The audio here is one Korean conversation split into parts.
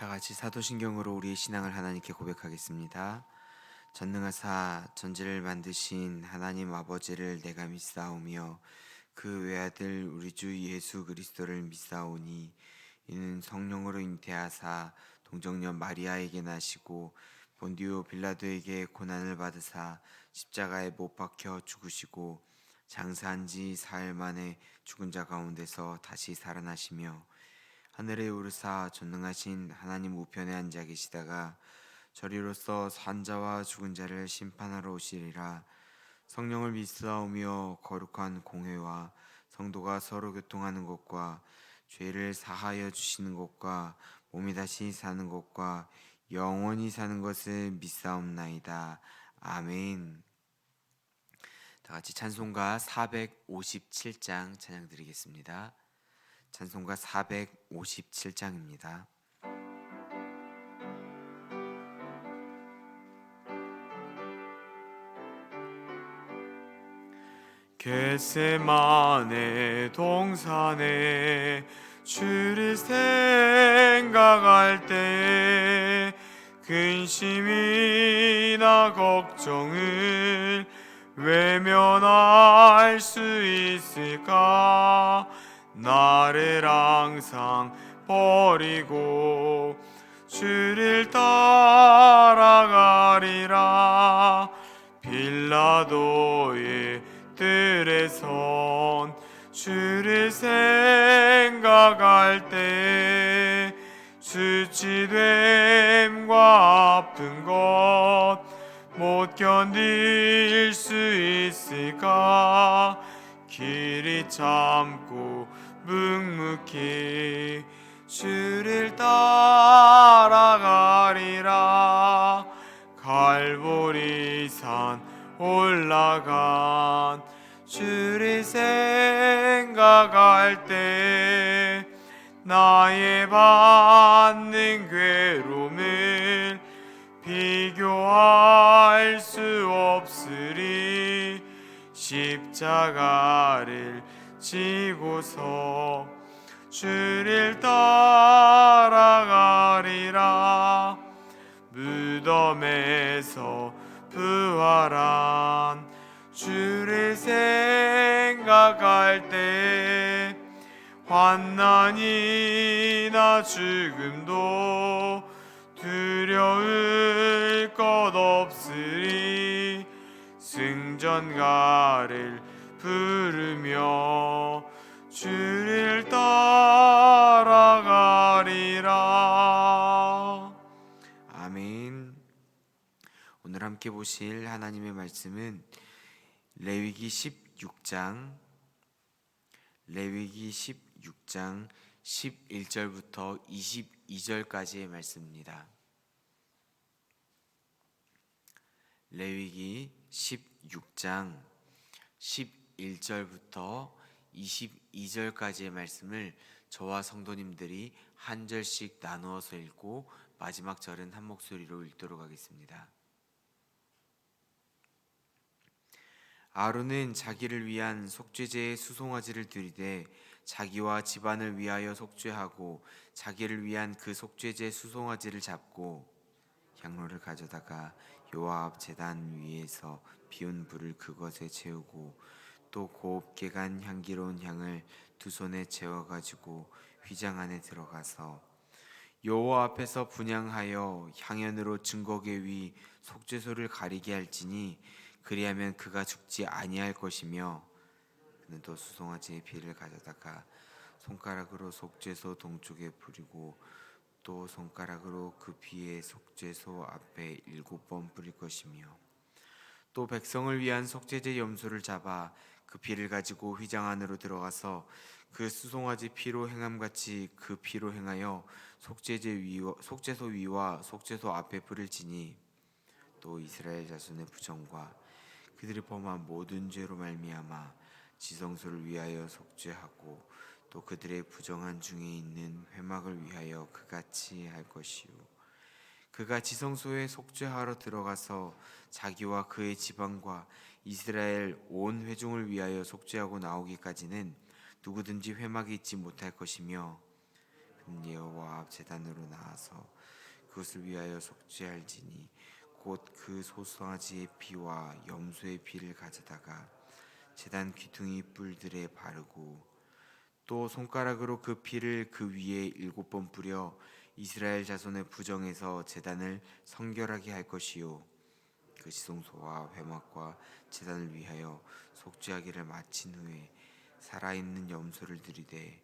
다 같이 사도신경으로 우리의 신앙을 하나님께 고백하겠습니다. 전능하사 전지를 만드신 하나님 아버지를 내가 믿사오며 그 외아들 우리 주 예수 그리스도를 믿사오니 이는 성령으로 잉태하사 동정녀 마리아에게 나시고 본디오 빌라도에게 고난을 받으사 십자가에 못 박혀 죽으시고 장사한 지 사흘 만에 죽은 자 가운데서 다시 살아나시며 하늘에 오르사 전능하신 하나님 우편에 앉아 계시다가 저리로서 산자와 죽은 자를 심판하러 오시리라. 성령을 믿사오며 거룩한 공회와 성도가 서로 교통하는 것과 죄를 사하여 주시는 것과 몸이 다시 사는 것과 영원히 사는 것을 믿사옵나이다. 아멘. 다 같이 찬송가 457장 찬양 드리겠습니다. 찬송가 457장입니다. 겟세마네 동산에 주를 생각할 때 근심이나 걱정을 외면할 수 있을까? 나를 항상 버리고 주를 따라가리라. 빌라도의 뜰에 선 주를 생각할 때 수치됨과 아픈 것 못 견딜 수 있을까? 길이 참고 묵묵히 주를 따라가리라. 갈보리산 올라간 주를 생각할 때 나의 받는 괴로움을 비교할 수 없으리. 십자가를 지고서 주를 따라가리라. 무덤에서 부활한 주를 생각할 때 환난이나 죽음도 두려울 것 없으리. 승전가를 부르며 주를 따라가리라. 아멘. 오늘 함께 보실 하나님의 말씀은 레위기 16장 11절부터 22절까지의 말씀입니다. 레위기 16장 11절부터 22절까지의 말씀을 저와 성도님들이 한 절씩 나누어서 읽고 마지막 절은 한 목소리로 읽도록 하겠습니다. 아론은 자기를 위한 속죄제의 수송아지를 드리되 자기와 집안을 위하여 속죄하고 자기를 위한 그 속죄제 수송아지를 잡고 향로를 가져다가 여호와 앞 제단 위에서 피운 불을 그것에 채우고 또 곱게 간 향기로운 향을 두 손에 채워 가지고 휘장 안에 들어가서 여호와 앞에서 분향하여 향연으로 증거계 위 속죄소를 가리게 할지니 그리하면 그가 죽지 아니할 것이며 그는 또 수송아지의 피를 가져다가 손가락으로 속죄소 동쪽에 뿌리고 또 손가락으로 그 피에 속죄소 앞에 7번 뿌릴 것이며 또 백성을 위한 속죄제 염소를 잡아 그 피를 가지고 휘장 안으로 들어가서 그 수송아지 피로 행함같이 그 피로 행하여 속죄소 위와 속죄소 앞에 뿌릴지니 또 이스라엘 자손의 부정과 그들이 범한 모든 죄로 말미암아 지성소를 위하여 속죄하고 또 그들의 부정한 중에 있는 회막을 위하여 그같이 할 것이요 그가 지성소에 속죄하러 들어가서 자기와 그의 지방과 이스라엘 온 회중을 위하여 속죄하고 나오기까지는 누구든지 회막에 있지 못할 것이며 그는 여호와 앞 제단으로 나아서 그것을 위하여 속죄할지니 곧 그 소송아지의 피와 염소의 피를 가져다가 제단 귀퉁이 뿔들에 바르고 또 손가락으로 그 피를 그 위에 7번 뿌려 이스라엘 자손의 부정에서 제단을 성결하게 할 것이요 그 지성소와 회막과 제단을 위하여 속죄하기를 마친 후에 살아있는 염소를 들이되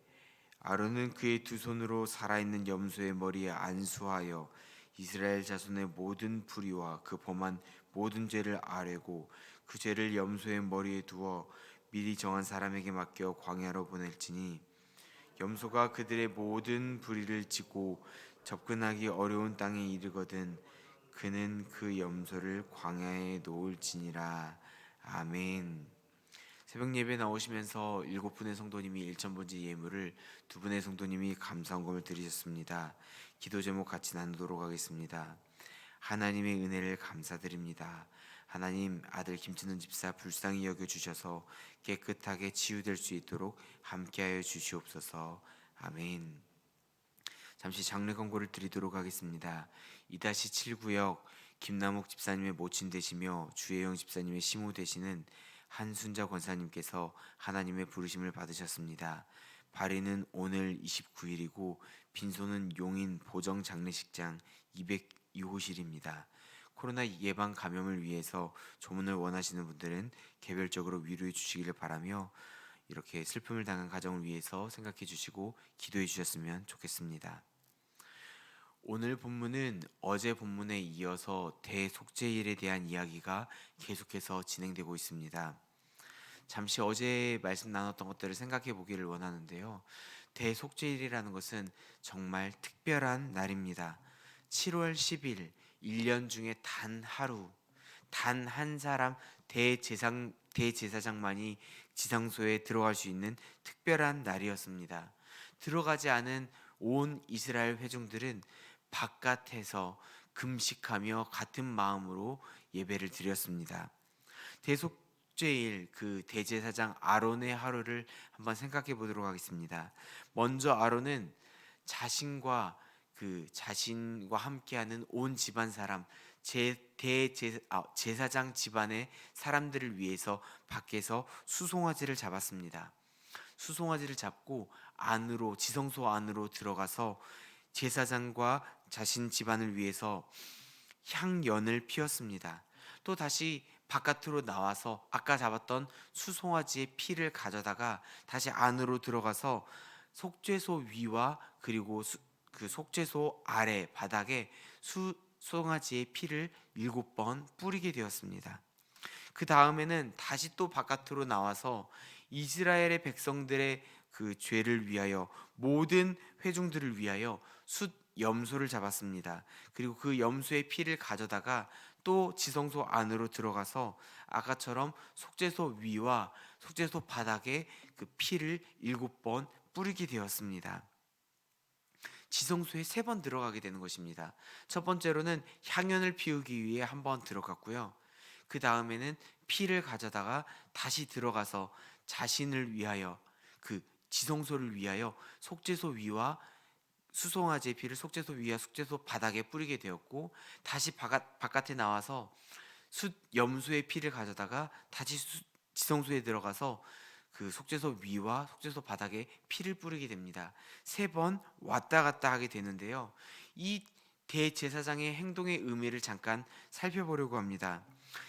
아론은 그의 두 손으로 살아있는 염소의 머리에 안수하여 이스라엘 자손의 모든 불의와 그 범한 모든 죄를 아뢰고 그 죄를 염소의 머리에 두어 미리 정한 사람에게 맡겨 광야로 보낼지니 염소가 그들의 모든 불의를 지고 접근하기 어려운 땅에 이르거든 그는 그 염소를 광야에 놓을지니라. 아멘. 새벽 예배 나오시면서 7분의 성도님이 일천번째 예물을 2분의 성도님이 감사헌금을 드리셨습니다. 기도 제목 같이 나누도록 하겠습니다. 하나님의 은혜를 감사드립니다. 하나님, 아들 김치는 집사 불쌍히 여겨주셔서 깨끗하게 치유될 수 있도록 함께하여 주시옵소서. 아멘. 잠시 장례 권고를 드리도록 하겠습니다. 2-7구역 김남욱 집사님의 모친 되시며 주혜영 집사님의 시모 되시는 한순자 권사님께서 하나님의 부르심을 받으셨습니다. 발인은 오늘 29일이고 빈소는 용인 보정 장례식장 202호실입니다. 코로나 예방 감염을 위해서 조문을 원하시는 분들은 개별적으로 위로해 주시기를 바라며 이렇게 슬픔을 당한 가정을 위해서 생각해 주시고 기도해 주셨으면 좋겠습니다. 오늘 본문은 어제 본문에 이어서 대속죄일에 대한 이야기가 계속해서 진행되고 있습니다. 잠시 어제 말씀 나눴던 것들을 생각해 보기를 원하는데요. 대속죄일이라는 것은 정말 특별한 날입니다. 7월 10일, 1년 중에 단 하루, 단 한 사람 대제사장만이 지성소에 들어갈 수 있는 특별한 날이었습니다. 들어가지 않은 온 이스라엘 회중들은 바깥에서 금식하며 같은 마음으로 예배를 드렸습니다. 대속죄일 그 대제사장 아론의 하루를 한번 생각해 보도록 하겠습니다. 먼저 아론은 자신과 함께하는 온 집안 사람 제사장 집안의 사람들을 위해서 밖에서 수송아지를 잡았습니다. 수송아지를 잡고 안으로 지성소 안으로 들어가서 제사장과 자신 집안을 위해서 향연을 피웠습니다. 또 다시 바깥으로 나와서 아까 잡았던 수송아지의 피를 가져다가 다시 안으로 들어가서 속죄소 위와 그리고 그 속죄소 아래 바닥에 수송아지의 피를 7번 뿌리게 되었습니다. 그 다음에는 다시 또 바깥으로 나와서 이스라엘의 백성들의 그 죄를 위하여 모든 회중들을 위하여 숫 염소를 잡았습니다. 그리고 그 염소의 피를 가져다가 또 지성소 안으로 들어가서 아까처럼 속죄소 위와 속죄소 바닥에 그 피를 7번 뿌리게 되었습니다. 지성소에 3번 들어가게 되는 것입니다. 첫 번째로는 향연을 피우기 위해 한 번 들어갔고요. 그 다음에는 피를 가져다가 다시 들어가서 자신을 위하여 그 지성소를 위하여 속죄소 위와 수송아지의 피를 속죄소 위와 속죄소 바닥에 뿌리게 되었고 다시 바깥에 나와서 숫 염소의 피를 가져다가 다시 지성소에 들어가서 그 속죄소 위와 속죄소 바닥에 피를 뿌리게 됩니다. 3번 왔다 갔다 하게 되는데요. 이 대제사장의 행동의 의미를 잠깐 살펴보려고 합니다.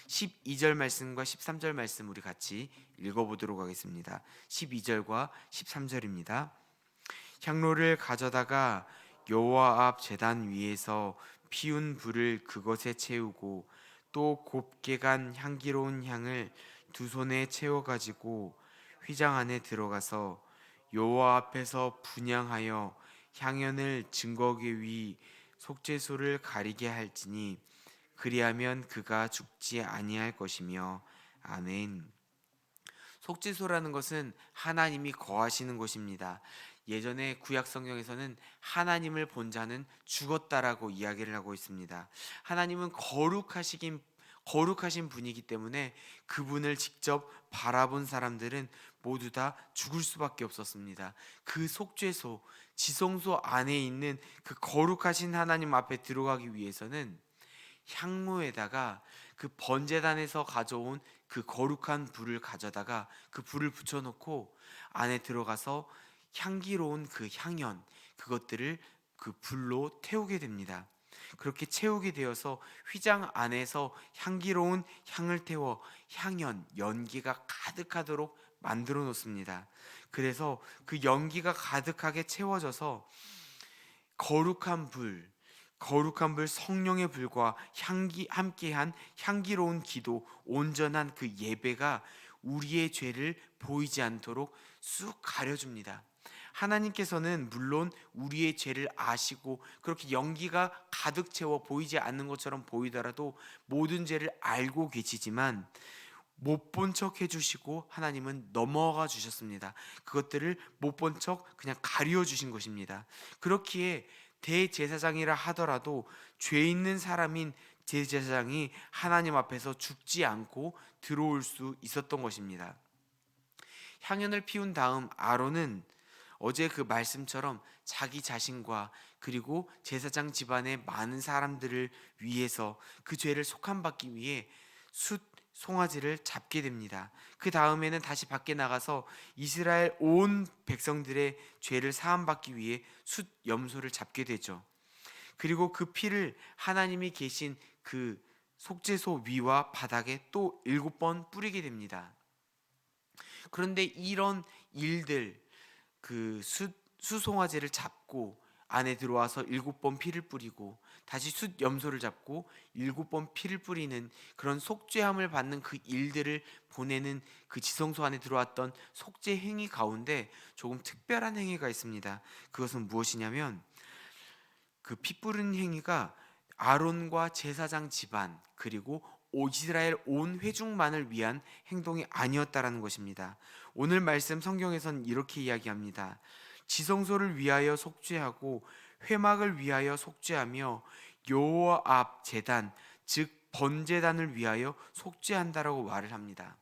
12절 말씀과 13절 말씀 우리 같이 읽어보도록 하겠습니다. 12절과 13절입니다. 향로를 가져다가 여호와 앞 제단 위에서 피운 불을 그것에 채우고 또 곱게 간 향기로운 향을 2손에 채워 가지고 휘장 안에 들어가서 여호와 앞에서 분향하여 향연을 증거기 위 속죄소를 가리게 할지니 그리하면 그가 죽지 아니할 것이며. 아멘. 속죄소라는 것은 하나님이 거하시는 곳입니다. 예전에 구약 성경에서는 하나님을 본 자는 죽었다라고 이야기를 하고 있습니다. 하나님은 거룩하신 분이기 때문에 그분을 직접 바라본 사람들은 모두 다 죽을 수밖에 없었습니다. 그 속죄소, 지성소 안에 있는 그 거룩하신 하나님 앞에 들어가기 위해서는 향로에다가 그 번제단에서 가져온 그 거룩한 불을 가져다가 그 불을 붙여놓고 안에 들어가서 향기로운 그 향연, 그것들을 그 불로 태우게 됩니다. 그렇게 채우게 되어서 휘장 안에서 향기로운 향을 태워 향연, 연기가 가득하도록 만들어 놓습니다. 그래서 그 연기가 가득하게 채워져서 거룩한 불, 거룩한 불, 성령의 불과 향기 함께한 향기로운 기도, 온전한 그 예배가 우리의 죄를 보이지 않도록 쑥 가려줍니다. 하나님께서는 물론 우리의 죄를 아시고 그렇게 연기가 가득 채워 보이지 않는 것처럼 보이더라도 모든 죄를 알고 계시지만 못 본 척 해주시고 하나님은 넘어가 주셨습니다. 그것들을 못 본 척 그냥 가려 주신 것입니다. 그렇기에 대제사장이라 하더라도 죄 있는 사람인 제사장이 하나님 앞에서 죽지 않고 들어올 수 있었던 것입니다. 향연을 피운 다음 아론은 어제 그 말씀처럼 자기 자신과 그리고 제사장 집안의 많은 사람들을 위해서 그 죄를 속함받기 위해 숫 송아지를 잡게 됩니다. 그 다음에는 다시 밖에 나가서 이스라엘 온 백성들의 죄를 사함받기 위해 숫 염소를 잡게 되죠. 그리고 그 피를 하나님이 계신 그 속죄소 위와 바닥에 또 7번 뿌리게 됩니다. 그런데 이런 일들, 그 수송아지를 잡고 안에 들어와서 7번 피를 뿌리고 다시 숫 염소를 잡고 7번 피를 뿌리는 그런 속죄함을 받는 그 일들을 보내는 그 지성소 안에 들어왔던 속죄 행위 가운데 조금 특별한 행위가 있습니다. 그것은 무엇이냐면 그 피 뿌리는 행위가 아론과 제사장 집안 그리고 이스라엘 온 회중만을 위한 행동이 아니었다라는 것입니다. 오늘 말씀 성경에선 이렇게 이야기합니다. 지성소를 위하여 속죄하고 회막을 위하여 속죄하며 여호와 앞 제단 즉 번제단을 위하여 속죄한다라고 말을 합니다.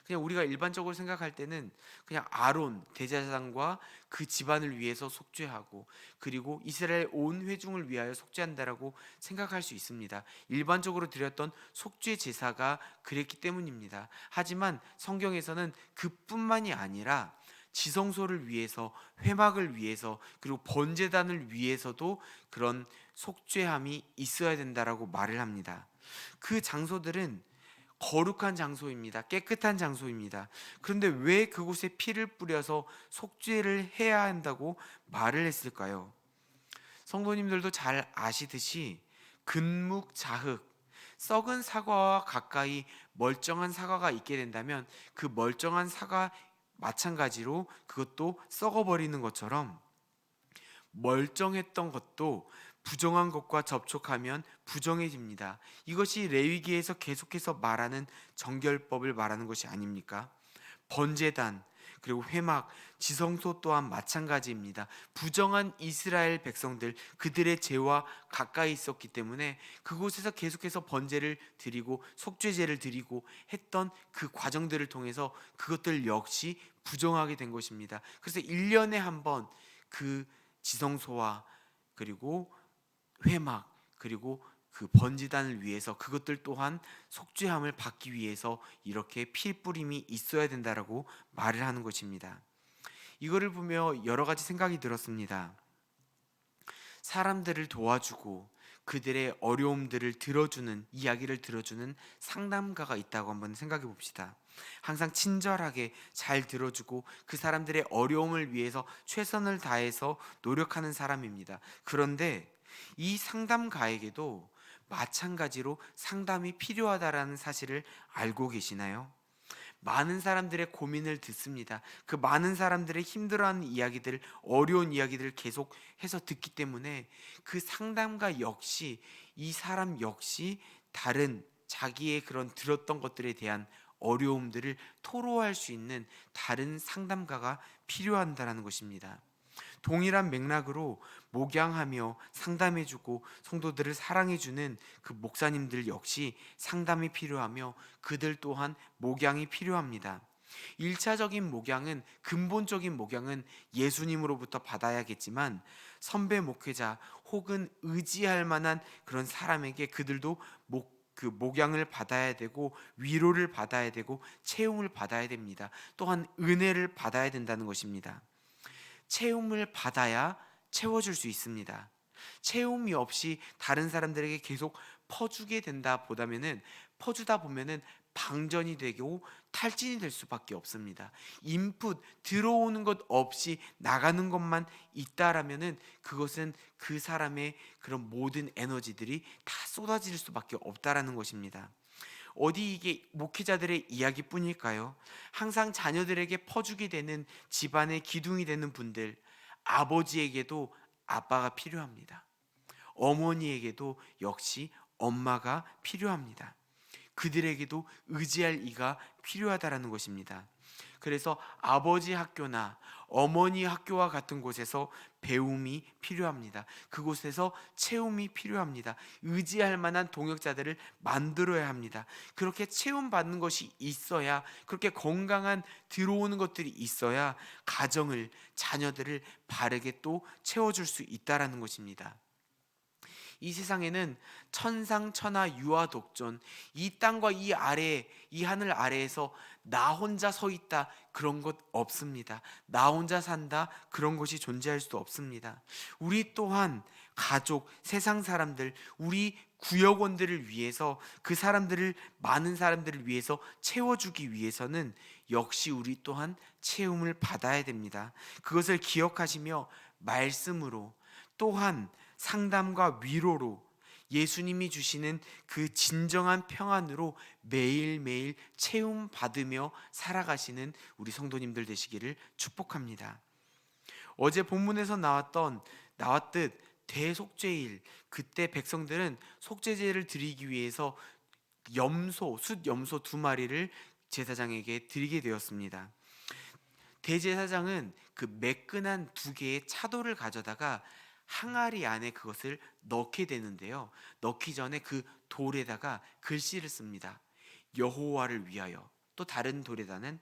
그냥 우리가 일반적으로 생각할 때는 그냥 아론 대제사장과 그 집안을 위해서 속죄하고 그리고 이스라엘 온 회중을 위하여 속죄한다라고 생각할 수 있습니다. 일반적으로 드렸던 속죄 제사가 그랬기 때문입니다. 하지만 성경에서는 그뿐만이 아니라 지성소를 위해서 회막을 위해서 그리고 번제단을 위해서도 그런 속죄함이 있어야 된다라고 말을 합니다. 그 장소들은 거룩한 장소입니다. 깨끗한 장소입니다. 그런데 왜 그곳에 피를 뿌려서 속죄를 해야 한다고 말을 했을까요? 성도님들도 잘 아시듯이 근묵자흑, 썩은 사과와 가까이 멀쩡한 사과가 있게 된다면 그 멀쩡한 사과 마찬가지로 그것도 썩어버리는 것처럼 멀쩡했던 것도 부정한 것과 접촉하면 부정해집니다. 이것이 레위기에서 계속해서 말하는 정결법을 말하는 것이 아닙니까? 번제단 그리고 회막, 지성소 또한 마찬가지입니다. 부정한 이스라엘 백성들 그들의 죄와 가까이 있었기 때문에 그곳에서 계속해서 번제를 드리고 속죄제를 드리고 했던 그 과정들을 통해서 그것들 역시 부정하게 된 것입니다. 그래서 1년에 한 번 그 지성소와 그리고 회막 그리고 그 번제단을 위해서 그것들 또한 속죄함을 받기 위해서 이렇게 피 뿌림이 있어야 된다라고 말을 하는 것입니다. 이거를 보며 여러 가지 생각이 들었습니다. 사람들을 도와주고 그들의 어려움들을 들어주는 이야기를 들어주는 상담가가 있다고 한번 생각해 봅시다. 항상 친절하게 잘 들어주고 그 사람들의 어려움을 위해서 최선을 다해서 노력하는 사람입니다. 그런데 이 상담가에게도 마찬가지로 상담이 필요하다라는 사실을 알고 계시나요? 많은 사람들의 고민을 듣습니다. 그 많은 사람들의 힘들어하는 이야기들, 어려운 이야기들을 계속해서 듣기 때문에 그 상담가 역시 이 사람 역시 다른 자기의 그런 들었던 것들에 대한 어려움들을 토로할 수 있는 다른 상담가가 필요한다라는 것입니다. 동일한 맥락으로 목양하며 상담해주고 성도들을 사랑해주는 그 목사님들 역시 상담이 필요하며 그들 또한 목양이 필요합니다. 1차적인 목양은, 근본적인 목양은 예수님으로부터 받아야겠지만 선배 목회자 혹은 의지할 만한 그런 사람에게 그들도 그 목양을 받아야 되고 위로를 받아야 되고 채용을 받아야 됩니다. 또한 은혜를 받아야 된다는 것입니다. 채움을 받아야 채워줄 수 있습니다. 채움이 없이 다른 사람들에게 계속 퍼주게 된다 보다면은 퍼주다 보면은 방전이 되고 탈진이 될 수밖에 없습니다. 인풋 들어오는 것 없이 나가는 것만 있다라면은 그것은 그 사람의 그런 모든 에너지들이 다 쏟아질 수밖에 없다라는 것입니다. 어디 이게 목회자들의 이야기뿐일까요? 항상 자녀들에게 퍼주게 되는 집안의 기둥이 되는 분들, 아버지에게도 아빠가 필요합니다. 어머니에게도 역시 엄마가 필요합니다. 그들에게도 의지할 이가 필요하다라는 것입니다. 그래서 아버지 학교나 어머니 학교와 같은 곳에서 배움이 필요합니다. 그곳에서 채움이 필요합니다. 의지할 만한 동역자들을 만들어야 합니다. 그렇게 채움받는 것이 있어야, 그렇게 건강한 들어오는 것들이 있어야 가정을, 자녀들을 바르게 또 채워줄 수 있다라는 것입니다. 이 세상에는 천상천하 유아독존, 이 땅과 이 아래, 이 하늘 아래에서 나 혼자 서 있다, 그런 것 없습니다. 나 혼자 산다, 그런 것이 존재할 수 없습니다. 우리 또한 가족, 세상 사람들, 우리 구역원들을 위해서, 그 사람들을, 많은 사람들을 위해서 채워주기 위해서는 역시 우리 또한 채움을 받아야 됩니다. 그것을 기억하시며 말씀으로, 또한 상담과 위로로, 예수님이 주시는 그 진정한 평안으로 매일매일 채움 받으며 살아가시는 우리 성도님들 되시기를 축복합니다. 어제 본문에서 나왔듯 대속죄일, 그때 백성들은 속죄제를 드리기 위해서 숫 염소 2마리를 제사장에게 드리게 되었습니다. 대제사장은 그 매끈한 2개의 차돌을 가져다가 항아리 안에 그것을 넣게 되는데요. 넣기 전에 그 돌에다가 글씨를 씁니다. 여호와를 위하여. 또 다른 돌에다는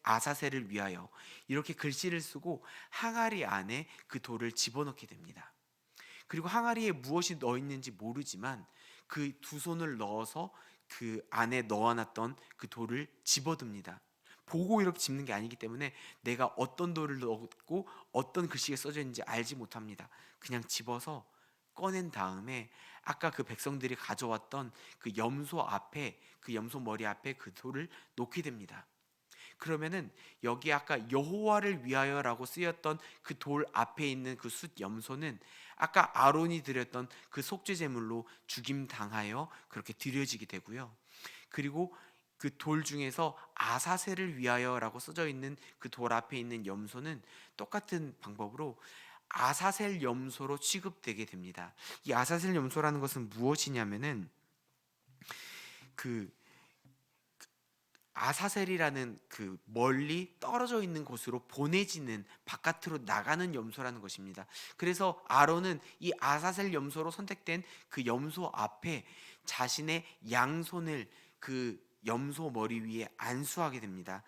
아사셀을 위하여. 이렇게 글씨를 쓰고 항아리 안에 그 돌을 집어넣게 됩니다. 그리고 항아리에 무엇이 넣어 있는지 모르지만 그 2손을 넣어서 그 안에 넣어놨던 그 돌을 집어듭니다. 보고 이렇게 집는 게 아니기 때문에 내가 어떤 돌을 넣었고 어떤 글씨가 써져 있는지 알지 못합니다. 그냥 집어서 꺼낸 다음에 아까 그 백성들이 가져왔던 그 염소 앞에, 그 염소 머리 앞에 그 돌을 놓게 됩니다. 그러면은 여기 아까 여호와를 위하여라고 쓰였던 그 돌 앞에 있는 그 숫 염소는 아까 아론이 드렸던 그 속죄 제물로 죽임 당하여 그렇게 드려지게 되고요. 그리고 그 돌 중에서 아사셀을 위하여라고 써져 있는 그 돌 앞에 있는 염소는 똑같은 방법으로 아사셀 염소로 취급되게 됩니다. 이 아사셀 염소라는 것은 무엇이냐면은 그 아사셀이라는 그 멀리 떨어져 있는 곳으로 보내지는, 바깥으로 나가는 염소라는 것입니다. 그래서 아론은 이 아사셀 염소로 선택된 그 염소 앞에 자신의 양손을 그 염소 머리 위에 안수하게 됩니다.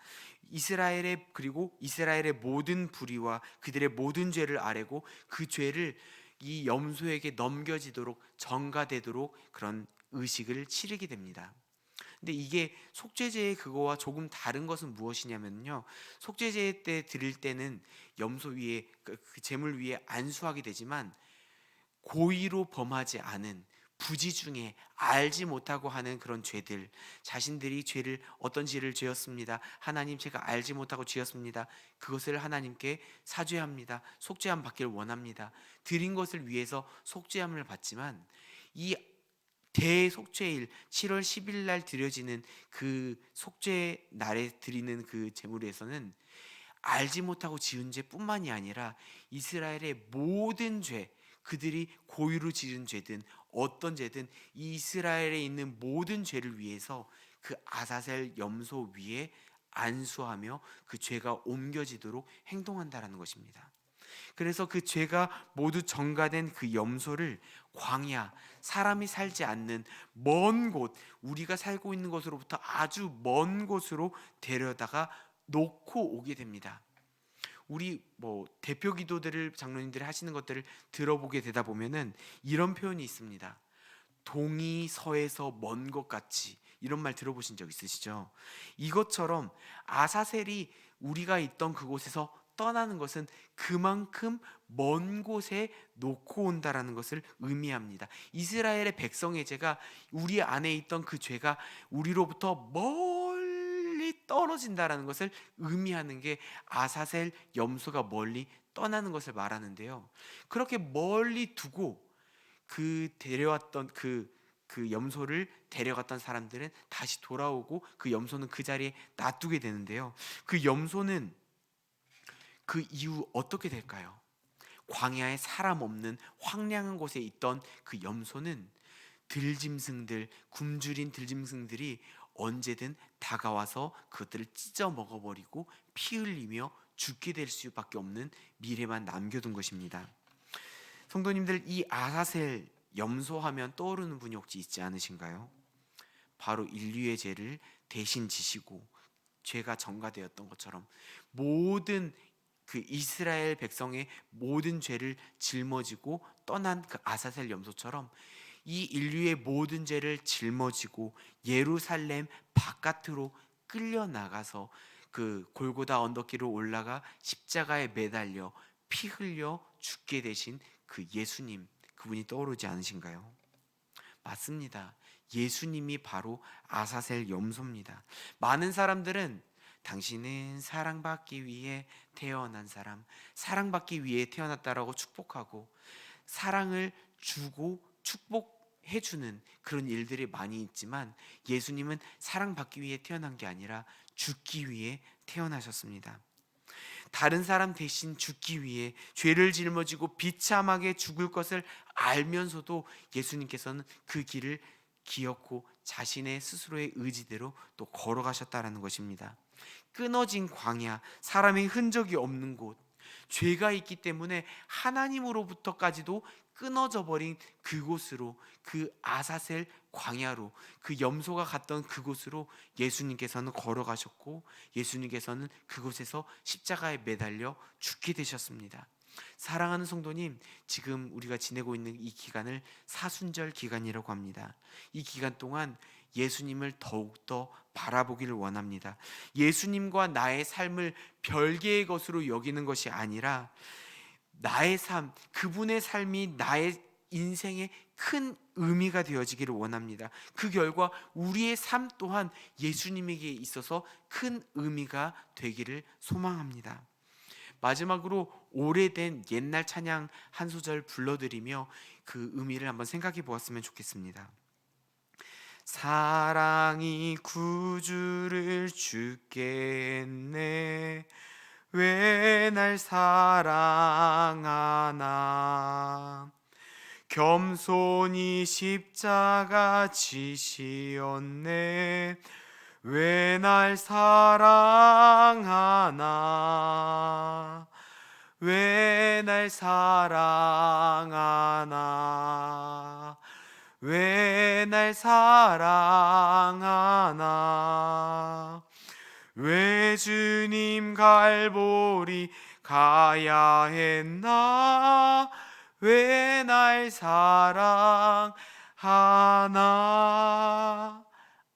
그리고 이스라엘의 모든 불의와 그들의 모든 죄를 아뢰고 그 죄를 이 염소에게 넘겨지도록, 전가되도록 그런 의식을 치르게 됩니다. 근데 이게 속죄제의 그거와 조금 다른 것은 무엇이냐면요, 속죄제 때 드릴 때는 염소 위에 그 제물 위에 안수하게 되지만 고의로 범하지 않은, 부지 중에 알지 못하고 하는 그런 죄들, 자신들이 어떤 죄를 지었습니다, 하나님 제가 알지 못하고 지었습니다, 그것을 하나님께 사죄합니다, 속죄함 받기를 원합니다, 드린 것을 위해서 속죄함을 받지만 이 대속죄일 7월 10일 날 드려지는 그 속죄 날에 드리는 그 제물에서는 알지 못하고 지은 죄뿐만이 아니라 이스라엘의 모든 죄, 그들이 고의로 지은 죄든 어떤 죄든 이스라엘에 있는 모든 죄를 위해서 그 아사셀 염소 위에 안수하며 그 죄가 옮겨지도록 행동한다라는 것입니다. 그래서 그 죄가 모두 전가된 그 염소를 광야, 사람이 살지 않는 먼 곳, 우리가 살고 있는 곳으로부터 아주 먼 곳으로 데려다가 놓고 오게 됩니다. 우리 대표 기도들을 장로님들이 하시는 것들을 들어보게 되다 보면은 이런 표현이 있습니다. 동이 서에서 먼 것 같이, 이런 말 들어보신 적 있으시죠? 이것처럼 아사셀이 우리가 있던 그곳에서 떠나는 것은 그만큼 먼 곳에 놓고 온다라는 것을 의미합니다. 이스라엘의 백성의 죄가, 우리 안에 있던 그 죄가 우리로부터 멀리 떨어진다라는 것을 의미하는 게 아사셀 염소가 멀리 떠나는 것을 말하는데요. 그렇게 멀리 두고 데려왔던 그 염소를 데려갔던 사람들은 다시 돌아오고 그 염소는 그 자리에 놔두게 되는데요. 그 염소는 그 이후 어떻게 될까요? 광야에 사람 없는 황량한 곳에 있던 그 염소는 들짐승들, 굶주린 들짐승들이 언제든 다가와서 그것들을 찢어 먹어버리고 피 흘리며 죽게 될 수밖에 없는 미래만 남겨둔 것입니다. 성도님들, 이 아사셀 염소하면 떠오르는 분이 혹시 있지 않으신가요? 바로 인류의 죄를 대신 지시고 죄가 전가되었던 것처럼 모든 그 이스라엘 백성의 모든 죄를 짊어지고 떠난 그 아사셀 염소처럼 이 인류의 모든 죄를 짊어지고 예루살렘 바깥으로 끌려 나가서 그 골고다 언덕길로 올라가 십자가에 매달려 피 흘려 죽게 되신 그 예수님, 그분이 떠오르지 않으신가요? 맞습니다. 예수님이 바로 아사셀 염소입니다. 많은 사람들은 당신은 사랑받기 위해 태어난 사람, 사랑받기 위해 태어났다라고 축복하고 사랑을 주고 축복해주는 그런 일들이 많이 있지만, 예수님은 사랑받기 위해 태어난 게 아니라 죽기 위해 태어나셨습니다. 다른 사람 대신 죽기 위해 죄를 짊어지고 비참하게 죽을 것을 알면서도 예수님께서는 그 길을 기었고 자신의 스스로의 의지대로 또 걸어가셨다라는 것입니다. 끊어진 광야, 사람의 흔적이 없는 곳, 죄가 있기 때문에 하나님으로부터까지도 끊어져 버린 그곳으로, 그 아사셀 광야로, 그 염소가 갔던 그곳으로 예수님께서는 걸어가셨고, 예수님께서는 그곳에서 십자가에 매달려 죽게 되셨습니다. 사랑하는 성도님, 지금 우리가 지내고 있는 이 기간을 사순절 기간이라고 합니다. 이 기간 동안 예수님을 더욱더 바라보기를 원합니다. 예수님과 나의 삶을 별개의 것으로 여기는 것이 아니라 나의 삶, 그분의 삶이 나의 인생에 큰 의미가 되어지기를 원합니다. 그 결과 우리의 삶 또한 예수님에게 있어서 큰 의미가 되기를 소망합니다. 마지막으로 오래된 옛날 찬양 한 소절 불러드리며 그 의미를 한번 생각해 보았으면 좋겠습니다. 사랑이 구주를 주게 했네, 왜 날 사랑하나, 겸손히 십자가 지시었네, 왜 날 사랑하나, 왜 날 사랑하나, 왜 날 사랑하나, 왜 주님 갈보리 가야 했나, 왜 날 사랑하나.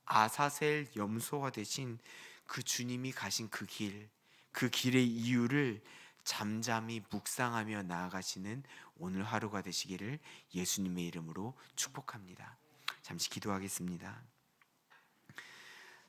아사셀 염소가 되신 그 주님이 가신 그 길, 그 길의 이유를 잠잠히 묵상하며 나아가시는 오늘 하루가 되시기를 예수님의 이름으로 축복합니다. 잠시 기도하겠습니다.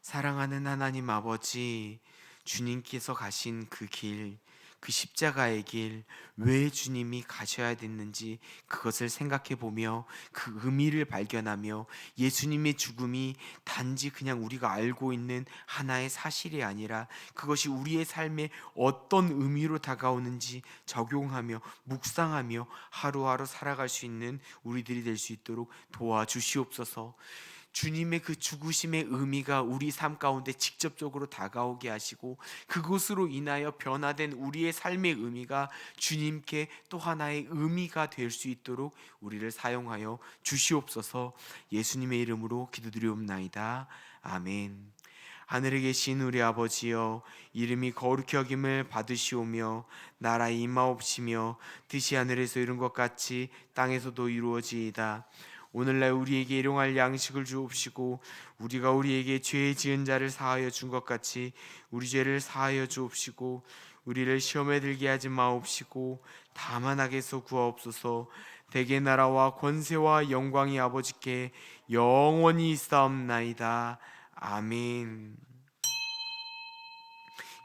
사랑하는 하나님 아버지, 주님께서 가신 그 길, 그 십자가의 길, 왜 주님이 가셔야 됐는지 그것을 생각해 보며 그 의미를 발견하며, 예수님의 죽음이 단지 그냥 우리가 알고 있는 하나의 사실이 아니라 그것이 우리의 삶에 어떤 의미로 다가오는지 적용하며 묵상하며 하루하루 살아갈 수 있는 우리들이 될 수 있도록 도와주시옵소서. 주님의 그 죽으심의 의미가 우리 삶 가운데 직접적으로 다가오게 하시고, 그것으로 인하여 변화된 우리의 삶의 의미가 주님께 또 하나의 의미가 될 수 있도록 우리를 사용하여 주시옵소서. 예수님의 이름으로 기도드리옵나이다. 아멘. 하늘에 계신 우리 아버지여, 이름이 거룩히 여김을 받으시오며 나라에 임하옵시며 뜻이 하늘에서 이룬 것 같이 땅에서도 이루어지이다. 오늘날 우리에게 일용할 양식을 주옵시고, 우리가 우리에게 죄 지은 자를 사하여 준 것 같이 우리 죄를 사하여 주옵시고, 우리를 시험에 들게 하지 마옵시고 다만 악에서 구하옵소서. 대개 나라와 권세와 영광이 아버지께 영원히 있사옵나이다. 아멘.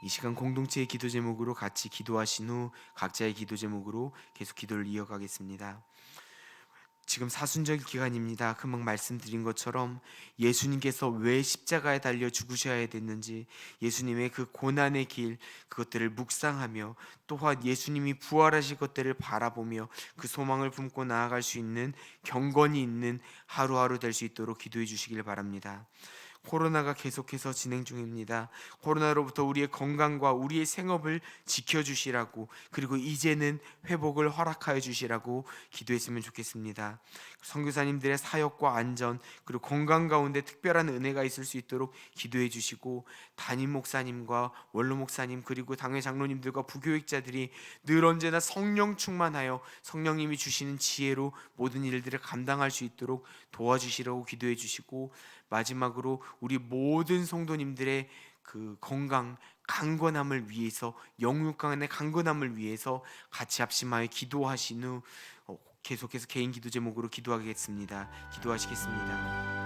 이 시간 공동체의 기도 제목으로 같이 기도하신 후 각자의 기도 제목으로 계속 기도를 이어가겠습니다. 지금 사순절 기간입니다. 금방 말씀드린 것처럼 예수님께서 왜 십자가에 달려 죽으셔야 됐는지, 예수님의 그 고난의 길, 그것들을 묵상하며 또한 예수님이 부활하실 것들을 바라보며 그 소망을 품고 나아갈 수 있는 경건이 있는 하루하루 될 수 있도록 기도해 주시길 바랍니다. 코로나가 계속해서 진행 중입니다. 코로나로부터 우리의 건강과 우리의 생업을 지켜주시라고, 그리고 이제는 회복을 허락하여 주시라고 기도했으면 좋겠습니다. 선교사님들의 사역과 안전 그리고 건강 가운데 특별한 은혜가 있을 수 있도록 기도해 주시고, 담임 목사님과 원로 목사님 그리고 당회 장로님들과 부교육자들이 늘 언제나 성령 충만하여 성령님이 주시는 지혜로 모든 일들을 감당할 수 있도록 도와주시라고 기도해 주시고, 마지막으로 우리 모든 성도님들의 그 건강, 강건함을 위해서, 영육간의 강건함을 위해서 같이 합심하여 기도하신 후 계속해서 개인 기도 제목으로 기도하겠습니다. 기도하시겠습니다.